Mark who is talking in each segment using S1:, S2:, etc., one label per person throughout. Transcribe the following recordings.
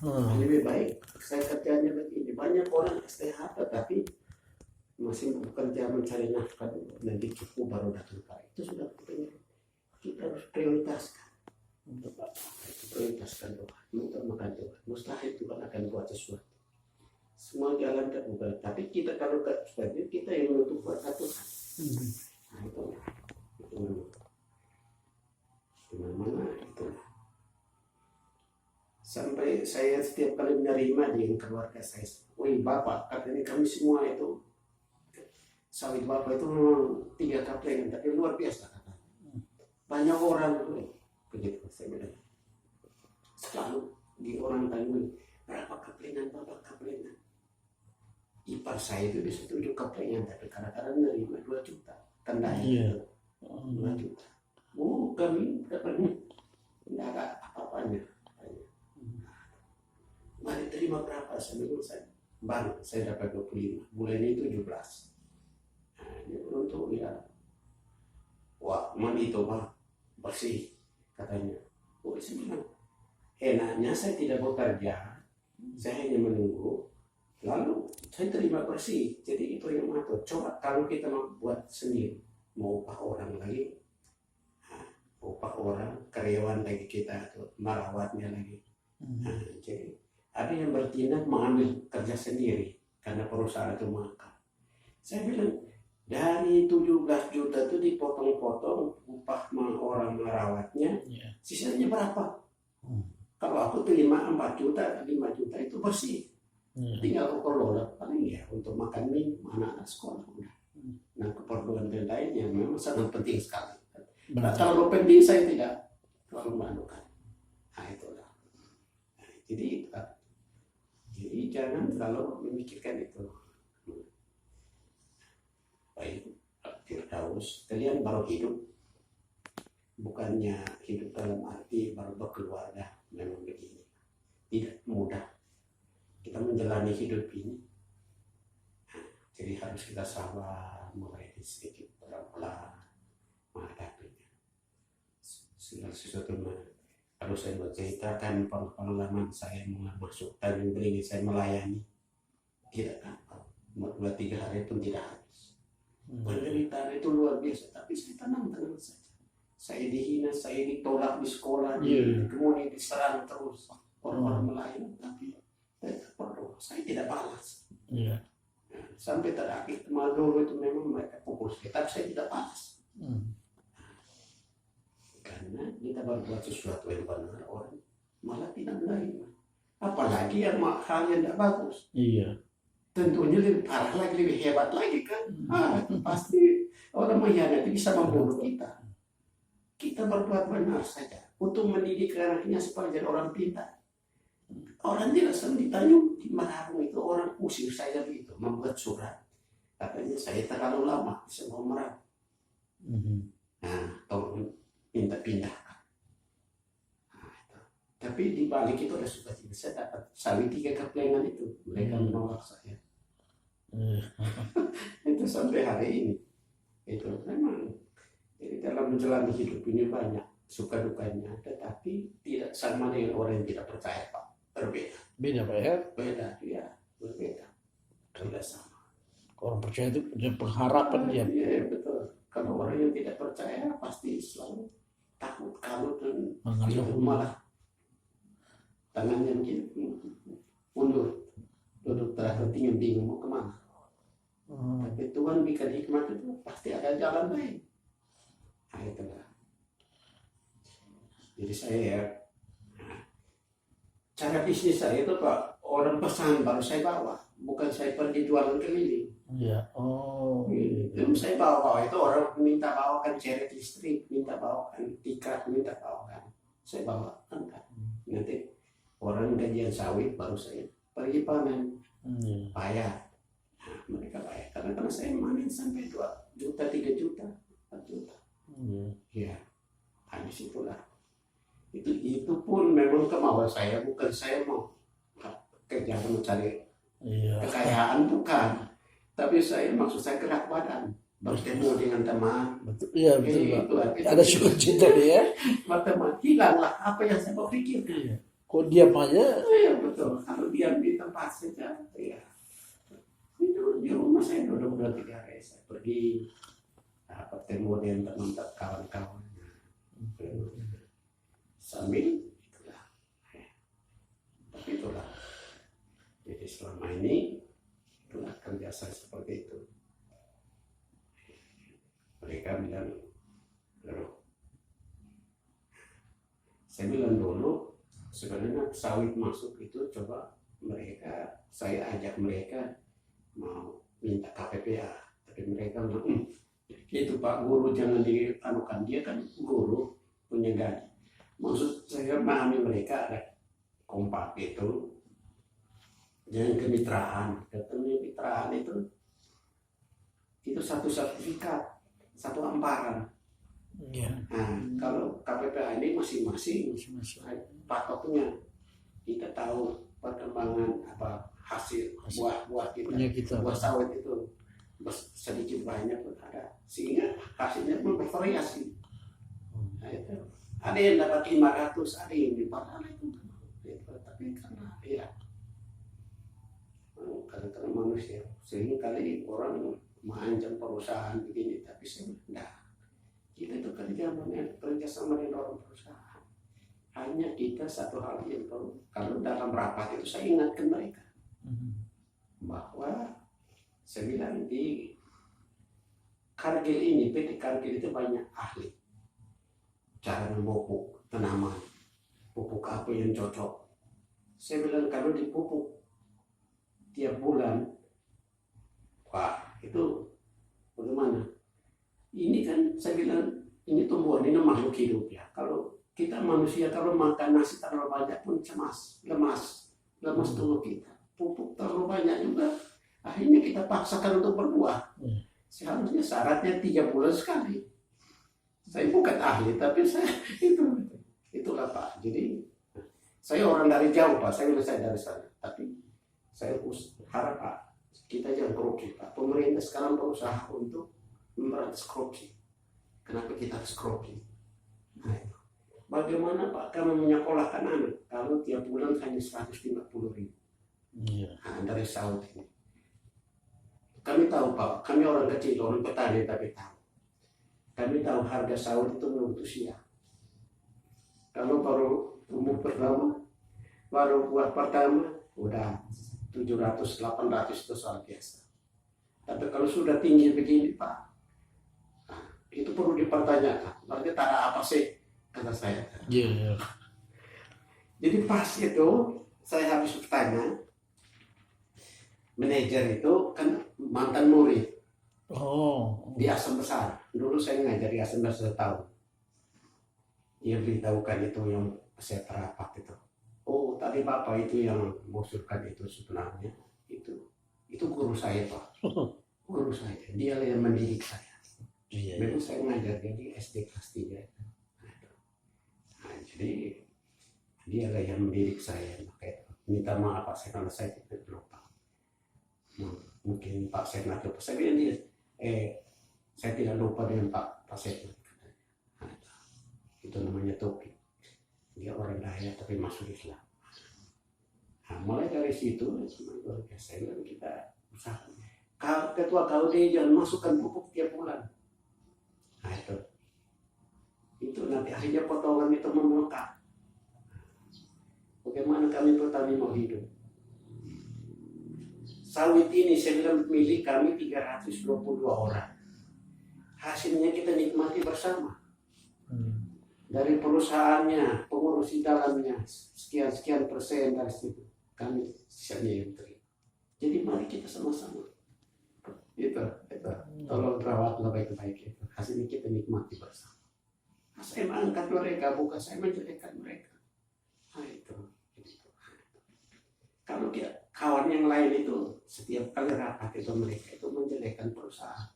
S1: Lebih baik saya kerjanya begini. Banyak orang STH tapi masih bekerja mencari nafkah dulu, nanti cukup baru datang ke itu sudah penting. Kita harus prioritaskan. Prioritaskan doa, utamakan doa. Mustahil Tuhan akan buat sesuatu. Semua jalan terbuka, tapi kita kalau seperti kita yang menentukan aturan. Nah itu mana itu. Sampai saya setiap kali menerima dengan keluarga saya, woi bapak, katanya kami semua itu sawit bapak itu memang 3 kaplengan, tapi luar biasa kata. Banyak orang begitu saya bilang. Selalu di orang tanya, berapa kaplengan bapak kaplengan? Ipar saya itu bisa 7 kaplengan, tapi kadang-kadang menerima 2 juta. Tandanya 2 juta. Kami katanya tidak ada apa-apanya. Mari terima berapa? Saya bilang bang, saya dapat 25. Bulan ini 17. Nah, dia untuk ya, wah mandi itu bang, bersih katanya. Oh sebenarnya enaknya saya tidak bekerja, saya hanya menunggu, lalu saya terima bersih. Jadi itu yang mengatur. Coba kalau kita mau buat sendiri, mau upah orang lagi, upah orang, karyawan lagi kita, atau merawatnya lagi. Nah, jadi ada yang bertindak mengambil kerja sendiri karena perusahaan itu makan. Saya bilang dari 17 juta itu dipotong-potong upah orang merawatnya, sisanya berapa? Kalau aku terima 4 juta, 5 juta itu bersih. Tinggal aku kelola paling ya untuk makan minum anak-anak sekolah udah. Nah keperluan lainnya memang sangat penting sekali. Nah, terlalu penting saya tidak terlalu mengadukan. Nah itulah. Nah, jadi jangan terlalu memikirkan itu. Baik, Firdaus, kalian baru hidup, bukannya hidup dalam arti baru berkeluarga. Memang begini, tidak mudah kita menjalani hidup ini. Jadi harus kita sabar, mulai sedikit pelan-pelan menghadapinya. Segala sesuatu kalau saya berceritakan pengalaman saya masuk Tanjung Beringin, saya melayani tidak gampang, 2-3 hari pun tidak habis. Penderitaan itu luar biasa, tapi saya tenang-tenang saja. Saya dihina, saya ditolak di sekolah, kemudian diserang terus orang-orang melayani, tapi saya tidak balas. Sampai terakhir dulu itu memang mereka pukul saya, tapi saya tidak balas. Karena kita berbuat sesuatu yang benar, orang malah tidak menerima. Apalagi yang hal yang tidak bagus. Tentunya lebih parah lagi, lebih hebat lagi kan. Pasti orang mengkhianati bisa membunuh kita. Kita berbuat benar saja untuk mendidik anaknya supaya jadi orang pintar. Orang tidak sering ditanya di Marabu itu orang usir saya begitu, membuat surat. Katanya saya terlalu lama di sebuah Marabu. Nah, tolong minta pindahkan. Tapi di balik itu ada sukacita. Saya dapat sawit 3 kaplengan itu. Mereka menolak saya. Itu sampai hari ini. Itu memang. Jadi dalam menjalani hidup ini banyak suka dukanya, tetapi tidak sama dengan orang yang tidak percaya Pak. Berbeda.
S2: Beda Pak ya?
S1: Beda, ya berbeda. Tidak sama.
S2: Orang percaya itu punya pengharapan dia.
S1: Iya betul. Kalau orang yang tidak percaya pasti selalu takut kalut dan malah tangannya begini mundur, duduk tertinggi bingung mau kemana. Tapi Tuhan berikan hikmat itu pasti ada jalan lain. Nah itulah. Jadi saya cara bisnis saya itu Pak, orang pesan baru saya bawa, bukan saya pergi jualan keliling. Itu saya bawa itu orang minta bawakan ceret listrik, minta bawakan tiket, minta bawakan, saya bawakan kan. Nanti orang gajian sawit baru saya pergi panen, bayar. Nah, mereka bayar karena saya manen sampai 2 juta, 3 juta, 4 juta. Ya, habis itulah. Itu pun memang kemauan saya, bukan saya mau kerja mencari kekayaan, bukan. Tapi maksud saya gerak badan, bertemu dengan teman.
S2: Iya betul Pak. Ada sukacita dia.
S1: Berteman, hilanglah apa yang saya berpikir.
S2: Kok diam aja?
S1: Oh iya betul. Kalau diam di tempat saja, ya. Itu di rumah saya udah 3 hari saya pergi bertemu dengan teman kawan-kawan. Sambil itulah, tapi itulah. Jadi selama ini itulah kerja saya seperti itu. Mereka bilang, loh, saya bilang dulu sebenarnya sawit masuk itu coba saya ajak mereka mau minta KPPA, tapi mereka bilang, itu Pak Guru jangan dianukan, dia kan guru punya gaji. Maksud saya memahami mereka ada kompak itu, jangan kemitraan. Kemitraan itu satu sertifikat, satu amparan.
S2: Iya.
S1: Nah, kalau KPPA ini masing-masing patoknya kita tahu perkembangan hasil buah-buah
S2: Punya kita.
S1: buah sawit itu sedikit banyak pun ada, sehingga hasilnya pun bervariasi. Nah, itu ada yang dapat 500, ada yang di 400 itu. Tapi karena karena manusia, sehingga kali orang mengancam perusahaan begini, tapi sebenarnya kita itu kerja sama dengan orang perusahaan. Hanya kita satu hal yang kalau dalam rapat itu saya ingatkan mereka bahwa saya bilang di Kargil ini, PT Kargil itu banyak ahli cara memupuk tanaman, pupuk apa yang cocok. Saya bilang kalau dipupuk tiap bulan, wah itu bagaimana? Ini kan saya bilang ini tumbuhan, ini makhluk hidup ya. Kalau kita manusia kalau makan nasi terlalu banyak pun lemas tubuh kita. Pupuk terlalu banyak juga, akhirnya kita paksakan untuk berbuah. Seharusnya syaratnya 3 bulan sekali. Saya bukan ahli, tapi saya itulah Pak. Jadi saya orang dari jauh Pak, saya bilang saya dari sana. Tapi saya harap Pak, kita jangan korupsi Pak. Pemerintah sekarang berusaha untuk memberantas korupsi. Kenapa kita harus korupsi? Nah, bagaimana Pak kami menyekolahkan anak kalau tiap bulan hanya 150.000? Nah, dari sawit ini. Kami tahu Pak, kami orang kecil, orang petani tapi tahu. Kami tahu harga sawit itu belum siap. Kalau baru tumbuh pertama, baru buah pertama, udah 700-800 itu soal biasa. Tapi kalau sudah tinggi begini Pak, itu perlu dipertanyakan. Berarti tak ada apa sih, kata saya.
S2: Iya.
S1: Jadi pas itu saya habis bertanya, manajer itu kan mantan murid di Asam Besar. Dulu saya ngajar di Asam Besar setahun. Dia beritahukan itu yang saya terapak itu. Oh tadi Bapak itu yang mengusulkan itu sebenarnya itu guru saya Pak. Guru saya, dia yang mendidik saya. Memang saya ngajar dia di SD kelas 3. Nah, jadi dia lah yang mendidik saya. Minta maaf Pak, saya kalau saya tidak lupa. Mungkin Pak Senat lupa. Saya bilang dia, saya tidak lupa dengan Pak Senat. Nah, itu namanya Topi. Dia orang Dayak tapi masuk Islam. Nah, mulai dari situ, saya bilang kita usaha. Ketua KUD jangan masukkan pupuk tiap bulan. Nah itu nanti akhirnya potongan itu membengkak. Bagaimana kami petani mau hidup? Sawit ini saya bilang milik kami 322 orang. Hasilnya kita nikmati bersama. Dari perusahaannya, pengurus di dalamnya, sekian persen dari situ kami sisanya yang terima. Jadi mari kita sama-sama. Itu tolong rawatlah baik-baik itu. Hasilnya kita nikmati bersama. Nah, saya mengangkat mereka, bukan saya menjelekkan mereka. Nah itu. Kalau kawan yang lain itu setiap kali rapat itu mereka itu menjelekkan perusahaan.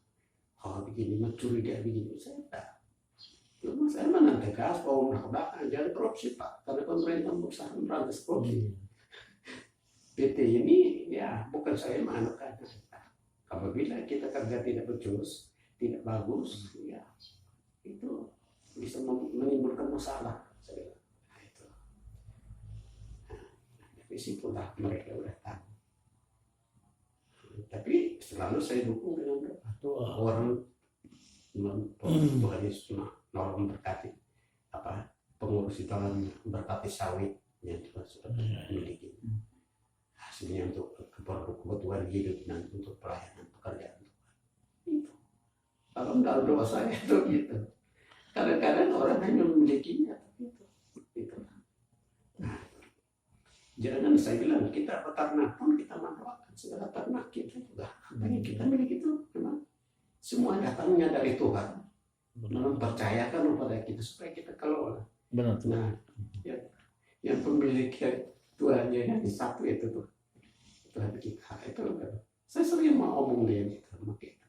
S1: Oh begini, mencuri dia begini, saya tak. Cuma saya mana tegas bahwa belakang jangan korupsi Pak, karena pemerintah berusaha memberantas korupsi. PT ini ya bukan saya manukan. Apabila kita kerja tidak becus, tidak bagus, ya itu bisa menimbulkan masalah. Nah, itu. disitulah mereka udah tahu. Tapi selalu saya dukung dengan doa. Orang Tuhan Yesus nolong berkati pengurus itu berkati sawit yang Tuhan sudah miliki. Hasilnya untuk kebutuhan hidup dan untuk pelayanan pekerjaan Tuhan. Itu. Kalau enggak doa saya itu gitu. Kadang-kadang orang hanya memilikinya itu. Nah, jangan saya bilang kita peternak pun kita mendoakan segala ternak kita juga. Apa yang kita miliki itu memang semua datangnya dari Tuhan. Mempercayakan kepada kita supaya kita kelola.
S2: Benar.
S1: Nah, yang pemilik Tuhan yang satu itu tuh. Tuhan kita itu. Saya sering mau ngomong dia gitu sama kita.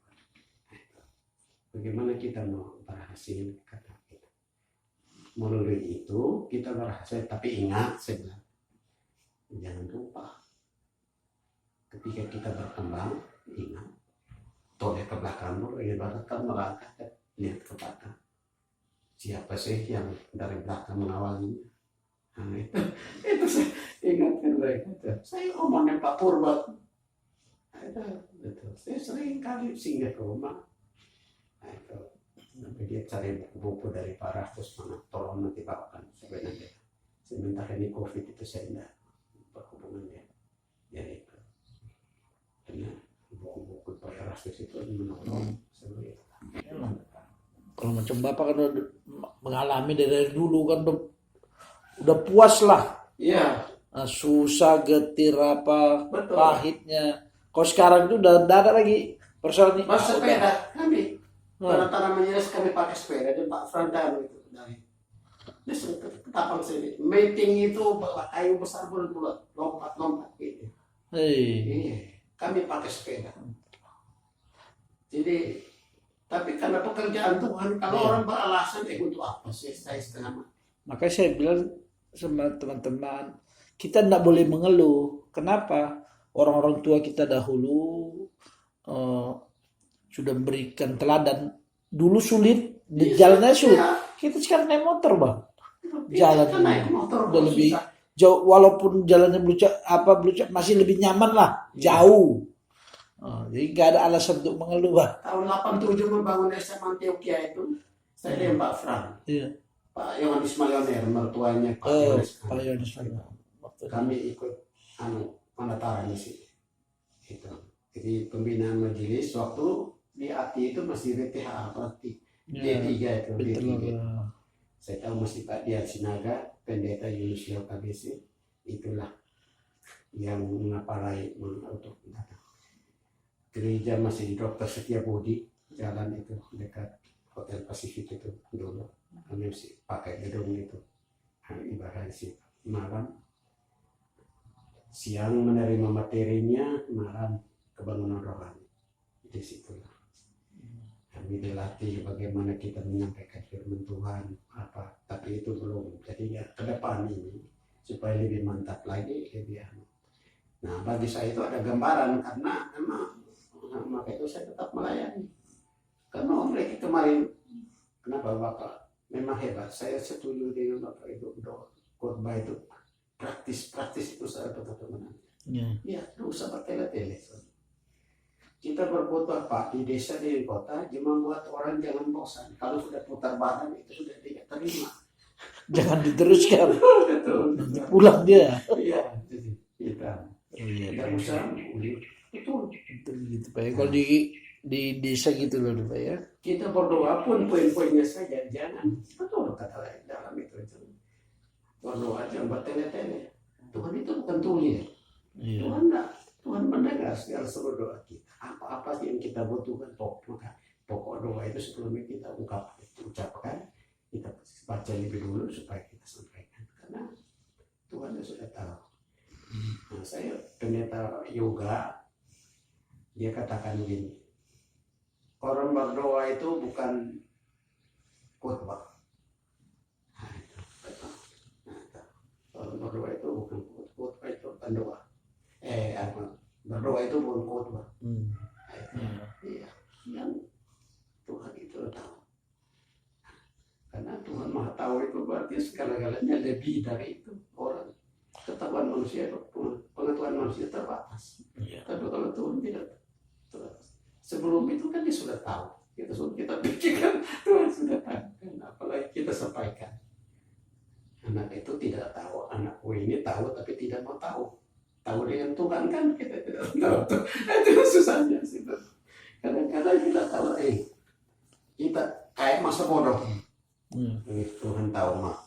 S1: Bagaimana kita mau berhasil kata kita. Melalui itu kita berhasil, tapi ingat saya bilang, jangan lupa ketika kita berkembang, ingat toleh ke belakang dulu, ibaratkan melangkah lihat ke belakang. Siapa sih yang dari belakang mengawalinya? Nah, itu saya ingatkan mereka. Saya omongnya Pak Purba. Itu saya sering kali singgah ke rumah. Nah, itu dia cari buku dari Pak Rastus, mana tolong nanti bawakan sebenarnya. Sementara ini COVID itu saya tidak berhubungan dia. Jadi itu. Karena buku-buku Pak Rastus itu menolong sebenarnya.
S2: Kalau macam Bapak kan udah mengalami dari dulu kan udah puas lah.
S1: Iya.
S2: Susah, getir apa,
S1: Betul.
S2: pahitnya. Kalau sekarang itu udah ada lagi persoalan ini.
S1: Mas sepeda kami. Karena tanamannya kami pakai sepeda dan Pak Frandano itu dari. Dia ketapang sini. Meeting itu bawa kayu besar bulat lompat gitu. Iya. Kami pakai sepeda. Jadi tapi karena pekerjaan Tuhan, kalau orang beralasan untuk apa sih saya setengah mati.
S2: Makanya saya bilang sama teman-teman, kita tidak boleh mengeluh. Kenapa? Orang-orang tua kita dahulu sudah memberikan teladan. Dulu sulit, jalannya sulit. Kita sekarang naik motor, Bang. Jalan
S1: naik motor
S2: udah lebih jauh, walaupun jalannya belucak masih lebih nyaman lah, jauh. Jadi nggak ada alasan untuk mengeluh, Bang.
S1: Tahun 87 membangun SMA Antioquia itu, saya dengan Pak Fran.
S2: Iya.
S1: Pak Yohanes Malioner, mertuanya Pak Yohanes. Kami ikut penataran di sini. Itu. Jadi pembinaan majelis waktu di ATI itu masih RTH berarti D3 itu D3. Saya tahu masih Pak Dian Sinaga, pendeta Yunus KBC, itulah yang mengapalai untuk datang. Gereja masih di Dr. Setiabudi, jalan itu dekat Hotel Pasifik itu dulu. Kami masih pakai gedung itu. Ibadah sih malam, siang menerima materinya, malam kebangunan rohani. Di situlah kami dilatih bagaimana kita menyampaikan firman Tuhan apa, tapi itu belum. Jadi ya ke depan ini supaya lebih mantap lagi, lebih. Nah bagi saya itu ada gambaran karena memang maka itu saya tetap melayani. Karena mereka kemarin, kenapa Bapak memang hebat. Saya setuju dengan Bapak itu khotbah itu praktis itu saya betul-betul menang. Ya, tidak usah bertele-tele. Kita berkhotbah Pak di desa di kota, cuma buat orang jangan bosan. Kalau sudah putar badan itu sudah tidak terima.
S2: Jangan diteruskan.
S1: Betul.
S2: Nanti pulang dia.
S1: Iya, kita. Tidak usah. Betul
S2: gitu Pak ya. Kalau di desa gitu loh Pak ya.
S1: Kita berdoa pun poin-poinnya saja, jangan betul kata dalam itu. Berdoa jangan bertele-tele. Tuhan itu bukan tuli. Iya. Tuhan mendengar segala seluruh doa kita. Apa yang kita butuhkan pokok doa itu sebelumnya kita ucapkan, kita baca lebih dulu supaya kita sampaikan. Karena Tuhan sudah tahu. Nah, saya pendeta yoga. Dia katakan begini, orang berdoa itu bukan khotbah. Orang berdoa itu bukan khotbah, itu bukan doa. Berdoa itu bukan khotbah. Iya, yang Tuhan itu tahu. Karena Tuhan Maha Tahu itu berarti segala-galanya lebih dari itu. Orang ketahuan manusia itu pengetahuan manusia terbatas.
S2: Iya.
S1: Tapi kalau Tuhan tidak terbatas. Sebelum itu kan dia sudah tahu. Kita pikirkan Tuhan sudah tahu. Apalagi kita sampaikan. Anak itu tidak tahu. Anakku ini tahu tapi tidak mau tahu. Tahu dengan Tuhan kan kita tidak tahu. Itu susahnya sih. Kadang-kadang kita tahu, kita kayak masa bodoh. Tuhan tahu mah.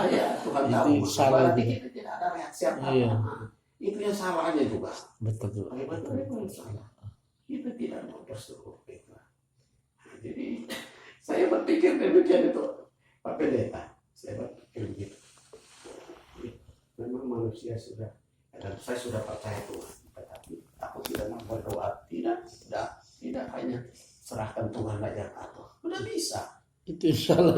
S1: Ya, Tuhan tahu.
S2: Itu salah
S1: Berarti
S2: juga.
S1: kita tidak ada reaksi apa-apa.
S2: Iya.
S1: Itu yang salahnya juga.
S2: Betul.
S1: Betul salah. Kita tidak mau berseru. Jadi saya berpikir demikian itu, Pak Pendeta. Saya berpikir begitu. Memang manusia sudah, dan saya sudah percaya Tuhan. Tetapi aku tidak mau berdoa. Tidak hanya serahkan Tuhan aja atau udah bisa.
S2: Itu yang salah.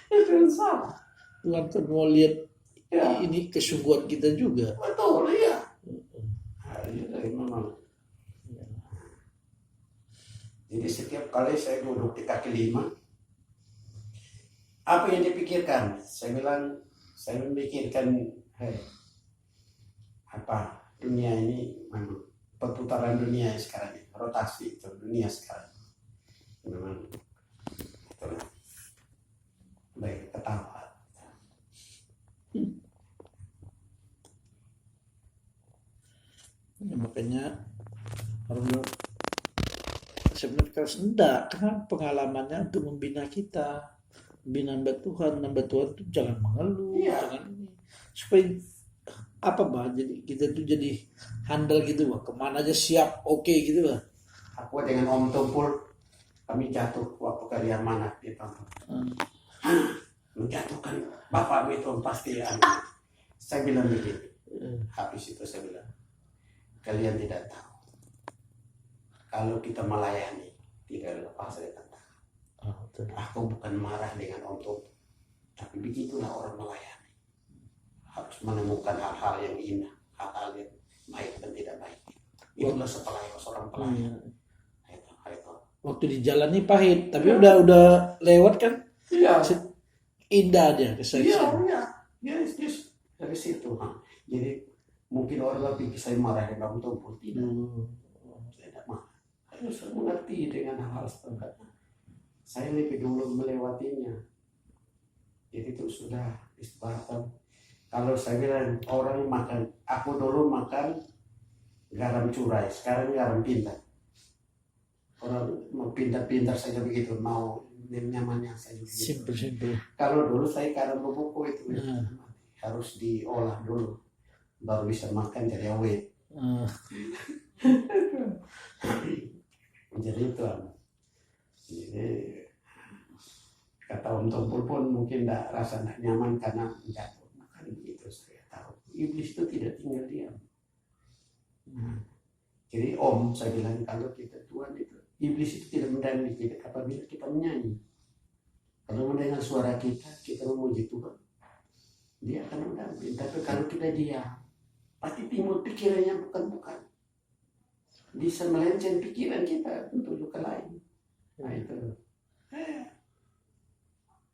S1: Itu yang salah.
S2: Tuhan kan mau lihat
S1: Ya.
S2: ini kesungguhan kita juga.
S1: Betul ya. Memang. Jadi setiap kali saya duduk di kaki lima, apa yang dipikirkan? Saya memikirkan, apa dunia ini, memang perputaran dunia sekarang ini, rotasi itu dunia sekarang. Memang itulah. Baik, ketawa.
S2: Ya, makanya orang sebenarnya harus enggak, karena pengalamannya untuk membina kita, membina hamba Tuhan itu jangan mengeluh,
S1: Iya.
S2: jangan ini, supaya apa bah, jadi kita tuh jadi handal gitu bah, kemana aja siap, oke gitu bah.
S1: Aku dengan Om Tumpul, kami jatuh waktu kalian mana gitu. Menjatuhkan Bapak itu pasti anak. Saya bilang begini, habis itu saya bilang, kalian tidak tahu. Kalau kita melayani, tidak lepas dari tantangan. Aku bukan marah dengan Om Tumpul, tapi begitulah orang melayani. Harus menemukan hal-hal yang indah, hal-hal yang baik dan tidak baik. Itulah seorang pelayan. Itu.
S2: Waktu di jalan ini pahit, tapi udah lewat kan,
S1: Iya.
S2: indah dia kesaksian.
S1: Iya. Yes. Dari situ. Jadi mungkin orang pikir saya marah dengan Om Tumpul, tidak. Saya tidak marah. Harus mengerti dengan hal-hal seperti itu. Saya lebih dulu melewatinya. Jadi itu sudah istilah. Kalau saya bilang orang makan, aku dulu makan garam curai, sekarang garam pintar. Orang mau pintar-pintar saja begitu, mau nyamannya saja begitu.
S2: Simple.
S1: Kalau dulu saya garam bubuk itu harus diolah dulu, baru bisa makan jadi awet. Jadi itu. Jadi kata Om Tumpul pun mungkin tidak rasa tidak nyaman karena jatuh. Makanya begitu saya tahu. Iblis itu tidak tinggal diam. Jadi Om, saya bilang kalau kita Tuhan itu, iblis itu tidak mendampingi kita apabila kita menyanyi. Kalau mendengar suara kita memuji Tuhan, dia akan mendampingi. Tapi kalau kita diam, pasti timbul pikirannya bukan. Bisa melenceng pikiran kita untuk ke lain. Nah itu.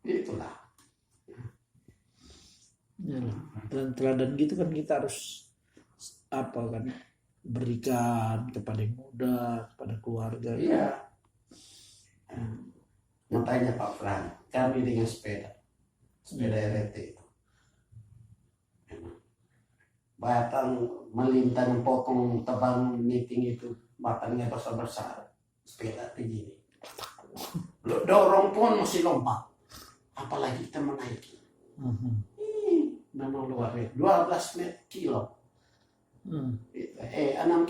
S1: Itulah.
S2: Ya, dan teladan gitu kan kita harus berikan kepada yang muda, kepada keluarga.
S1: Iya. Makanya Pak Fran, kami dengan sepeda RT itu. Batang melintang potong tebang meeting itu, batangnya besar-besar, sepeda begini. Dorong pun masih lompat, apalagi kita menaiki. Memang luar biasa, 12 kilo. 6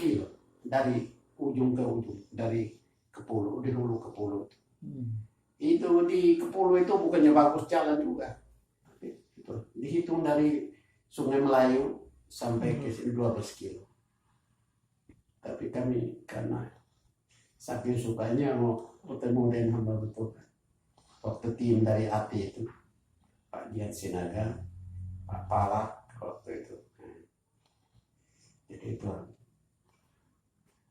S1: kilo dari ujung ke ujung, dari Kepulu, di hulu Kepulu. Itu di Kepulu itu bukannya bagus jalan juga. Itu dihitung dari Sungai Melayu sampai ke sini 12 kilo. Tapi kami karena saking sukanya mau bertemu dengan hamba betul. Waktu tim dari AT itu, Pak Dian Sinaga, Pak Palak waktu itu. Jadi itu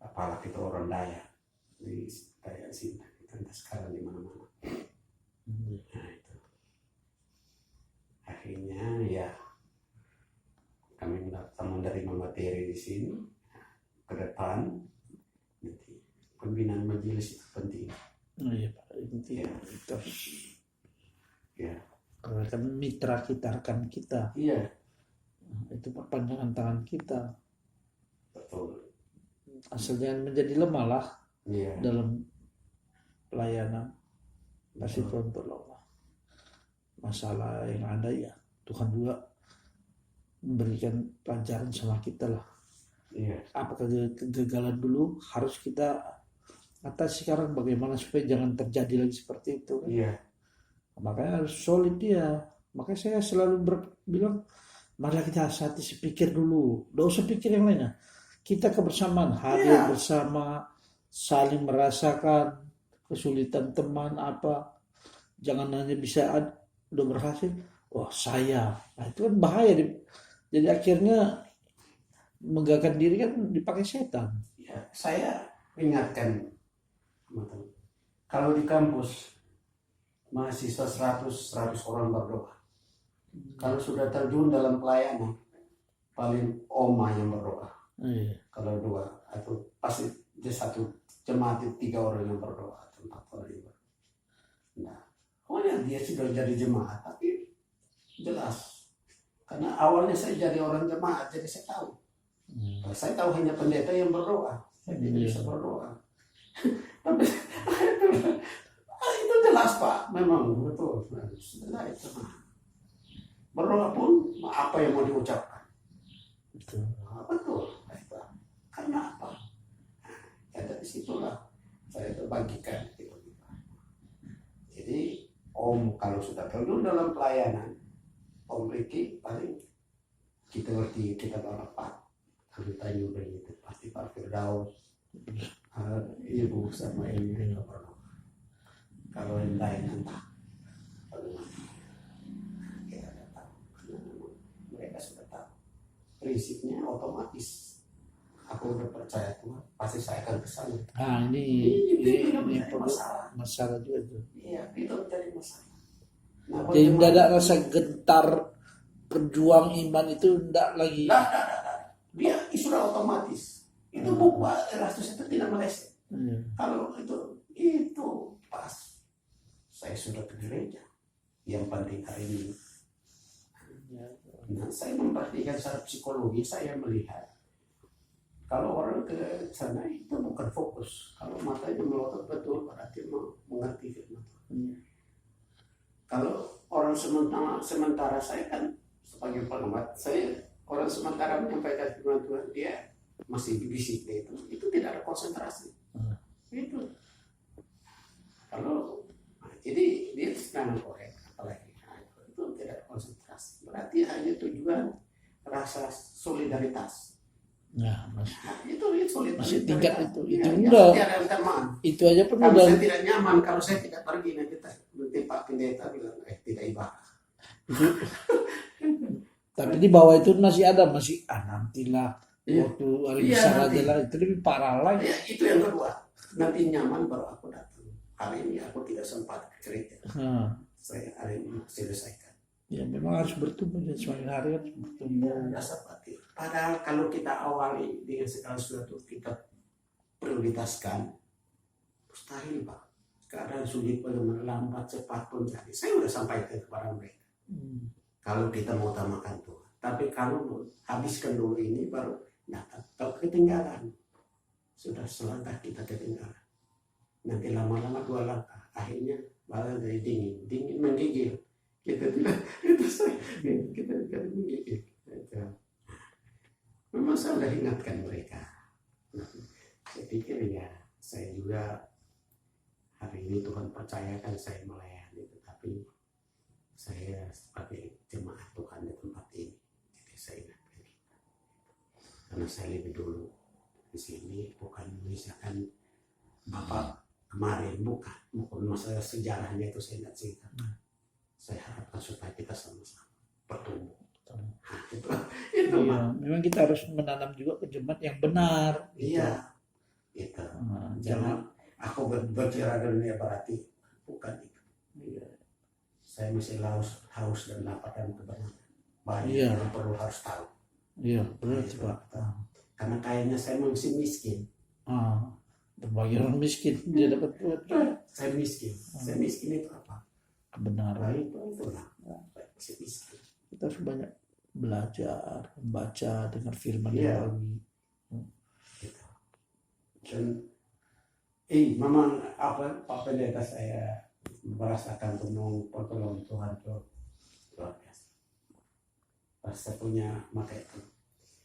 S1: Pak Palak itu orang Dayak di Dayak sini. Kita sekarang di mana-mana. Nah itu. Akhirnya ya kami bertemu menerima materi di sini ke depan. Nanti pembinaan majelis itu penting.
S2: Oh, iya Pak, itu
S1: Ya.
S2: terus
S1: Ya,
S2: karena kan mitra kita, rekan kita,
S1: iya,
S2: itu perpanjangan tangan kita.
S1: betul.
S2: Asal jangan menjadi lemah lah
S1: Iya,
S2: dalam pelayanan. Kasih
S1: betul.
S2: Tuhan tolong. Masalah yang ada ya Tuhan juga memberikan pelajaran sama kita lah.
S1: Iya,
S2: Apa kegagalan dulu harus kita atasi sekarang, bagaimana supaya jangan terjadi lagi seperti itu kan.
S1: iya,
S2: Makanya harus solid dia. Makanya saya selalu bilang, mari kita hati sepikir dulu, tidak usah pikir yang lainnya. Kita kebersamaan, hadir
S1: Iya.
S2: bersama, saling merasakan kesulitan teman apa. Jangan hanya bisa udah berhasil, wah saya. Nah, itu kan bahaya. Jadi akhirnya menggagakan diri kan dipakai setan.
S1: ya. Saya ingatkan teman-teman, kalau di kampus mahasiswa 100 orang berdoa. Kalau sudah terjun dalam pelayanan, paling oma yang berdoa.
S2: Iya.
S1: Kalau 2 atau pasti di satu jemaat itu 3 orang yang berdoa atau 4 orang yang berdoa. Nah, dia sudah jadi jemaat, tapi jelas. Karena awalnya saya jadi orang jemaat, jadi saya tahu. Saya tahu hanya pendeta yang berdoa. Saya tidak bisa berdoa. Tapi itu jelas Pak, memang betul. Setelah itu berdoa pun apa yang mau diucapkan.
S2: Betul.
S1: Betul. Karena apa? Ya dari situlah saya terbagikan. Jadi Om kalau sudah terjun dalam pelayanan, Om Riki paling kita ngerti, kita berapa kami tanya begitu pasti Pak Firdaus, Ibu sama Ibu mereka berdoa. Kalau yang lain entah bagaimana kita tidak tahu, karena mereka sudah tahu prinsipnya otomatis. Aku udah percaya Tuhan, pasti saya akan kesana.
S2: Nah ini masalah juga tuh.
S1: Iya, itu menjadi masalah. Nah,
S2: Jadi tidak ada rasa gentar berjuang iman itu tidak lagi.
S1: Nah. Dia sudah otomatis. Itu buku Erastus itu tidak meleset. Kalau itu pas. Saya sudah ke gereja. Yang penting hari ini. Nah, saya memperhatikan secara psikologi, saya melihat kalau orang ke sana itu bukan fokus. Kalau matanya melotot betul, berarti mengerti firman Tuhan. Kalau orang sementara saya kan sebagai pengamat, saya orang sementara menyampaikan firman Tuhan, dia masih bisik itu tidak ada konsentrasi. Itu. Kalau jadi dia sedang korek apalagi itu tidak ada konsentrasi. Berarti hanya tujuan rasa solidaritas.
S2: Nah,
S1: itu solidaritas.
S2: masih tingkat itu
S1: enggak.
S2: Itu aja pun
S1: kalau
S2: udah.
S1: Saya tidak nyaman kalau saya tidak pergi nanti Pak Pendeta bilang tidak ibadah.
S2: Tapi di bawah itu masih ada nantilah waktu hari besar aja lah, itu lebih parah lagi.
S1: Ya, itu yang kedua. Nanti nyaman baru aku datang. Hari ini aku tidak sempat ke gereja. Saya hari ini selesaikan.
S2: Ya memang harus bertumbuh dan semakin hari harus bertumbuh.
S1: Rasa batin. Padahal kalau kita awali dengan segala sesuatu kita prioritaskan, mustahil Pak. Keadaan sulit bagaimana, lambat cepat pun jadi. Saya sudah sampaikan kepada mereka. Kalau kita mau utamakan Tuhan. Tapi kalau habiskan dulu ini baru datang. Kalau ketinggalan, sudah selangkah kita ketinggalan. Nanti lama-lama 2 langkah. Akhirnya badan jadi dingin menggigil. Kita tidak, kita menggigil. Memang saya sudah ingatkan mereka. Saya pikir ya, saya juga hari ini Tuhan percayakan saya melayani, tetapi saya sebagai jemaat Tuhan di tempat ini, jadi saya ingatkan kita. Karena saya lebih dulu di sini bukan misalkan Bapak kemarin, bukan masalah sejarahnya itu saya tidak cerita. Saya harapkan supaya kita sama-sama bertumbuh. Itu
S2: ya, memang kita harus menanam juga ke jemaat yang benar.
S1: Iya, itu. Jangan aku berbicara dunia berarti bukan itu. Iya. Saya masih haus dan lapar dan kebenaran. Banyak yang perlu harus tahu.
S2: Iya, berarti Pak.
S1: Karena kayaknya saya masih miskin.
S2: Bagi orang miskin dia dapat
S1: Saya miskin itu apa?
S2: kebenaran.
S1: Itulah. Saya miskin.
S2: Kita harus banyak belajar, membaca, dengar firman
S1: Iya.
S2: yang bagi.
S1: Gitu. Dan memang apa pendeta saya merasakan penuh pertolongan Tuhan itu luar biasa. Saya punya mata itu.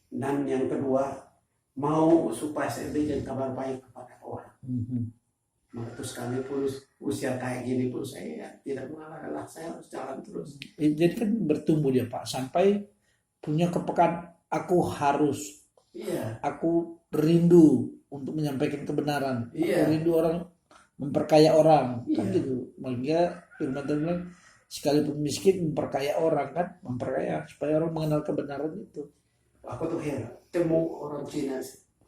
S1: Dan yang kedua, mau supaya saya berikan kabar baik kepada orang. Maka itu sekalipun usia kayak gini pun saya tidak mengalah, saya harus jalan terus.
S2: Jadi kan bertumbuh dia Pak, sampai punya kepekaan, aku harus,
S1: Iya,
S2: aku rindu untuk menyampaikan kebenaran,
S1: Iya.
S2: aku rindu orang memperkaya orang, kan
S1: Iya.
S2: gitu. Makanya firman Tuhan bilang, sekalipun miskin memperkaya orang kan, memperkaya supaya orang mengenal kebenaran itu.
S1: aku tuh heran. Temu orang Cina,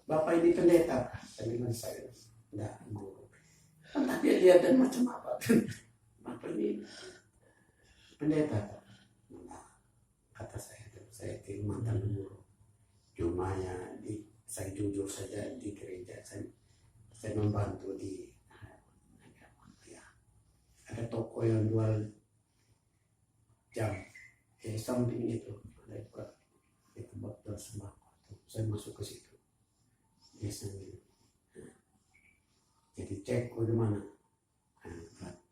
S1: Bapak ini pendeta. Saya bilang saya, enggak, guru. Entah dia lihat dan macam apa. Bapak ini pendeta. Nah, kata saya itu mantan guru. Cumanya saya jujur saja di gereja, saya membantu di ada toko yang jual jam di samping itu ada itu botol sembako. Saya masuk ke situ biasanya. Jadi cek di mana.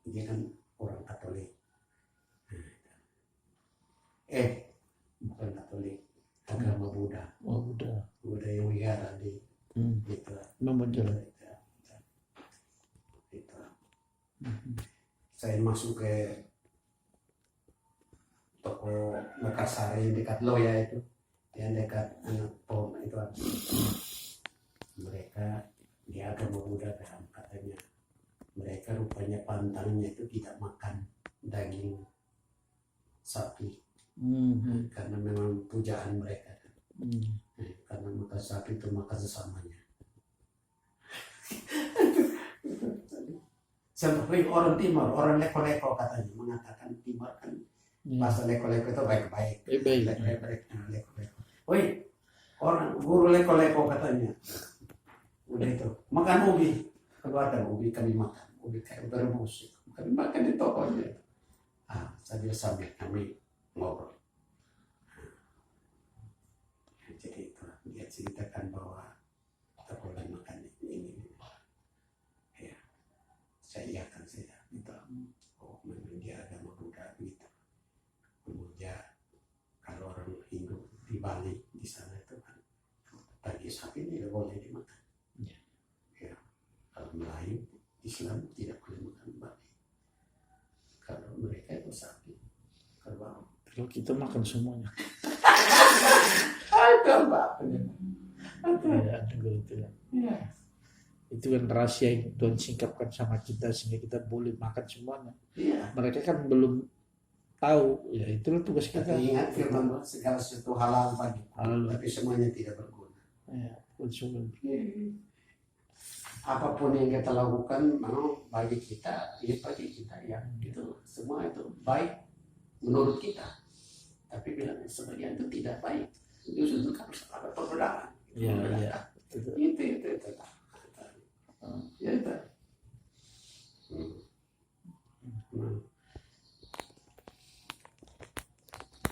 S1: Dia kan orang Katolik. Bukan Katolik, agama Buddha. Buddha yang wihara di itu.
S2: Memuncul.
S1: Itu. Saya masuk ke toko Mekarsari dekat Loya itu, yang dekat POM itu. Mereka di agama Buddha katanya mereka rupanya pantangnya itu tidak makan daging sapi. Karena memang pujaan mereka. Karena makan sapi itu makan sesamanya. Sampai orang Timur, orang leko-leko katanya mengatakan Timur kan bahasa leko-leko itu baik-baik. Leko-leko. Woi, orang guru leko-leko katanya. Udah itu makan ubi, kalau ada ubi kami makan, ubi kayak berebus, kami makan di tokonya. Sambil kami ngobrol. Jadi itu dia ceritakan bahwa kita boleh makan ini. Ya, saya iakan saja. Gitu. Memang dia agama Buddha gitu. Kemudian kalau orang Hindu di Bali di sana itu kan daging sapi tidak boleh dimakan. Ya, kalau Melayu Islam tidak boleh makan babi. Kalau mereka itu sapi. Kalau
S2: kita makan semuanya.
S1: Ada Mbak.
S2: Ya. Itu kan rahasia yang Tuhan singkapkan sama kita sehingga kita boleh makan semuanya.
S1: Iya.
S2: Mereka kan belum tahu, ya itulah tugas kita.
S1: Ingat firman segala sesuatu halal bagi, tapi semuanya tidak berguna.
S2: Ya, konsumen.
S1: Apapun yang kita lakukan, memang bagi kita, ya bagi kita ya, itu semua itu baik menurut kita. Tapi bilang sebagian itu tidak baik, justru harus ada perbedaan.
S2: Iya.
S1: Itu. Ya itu.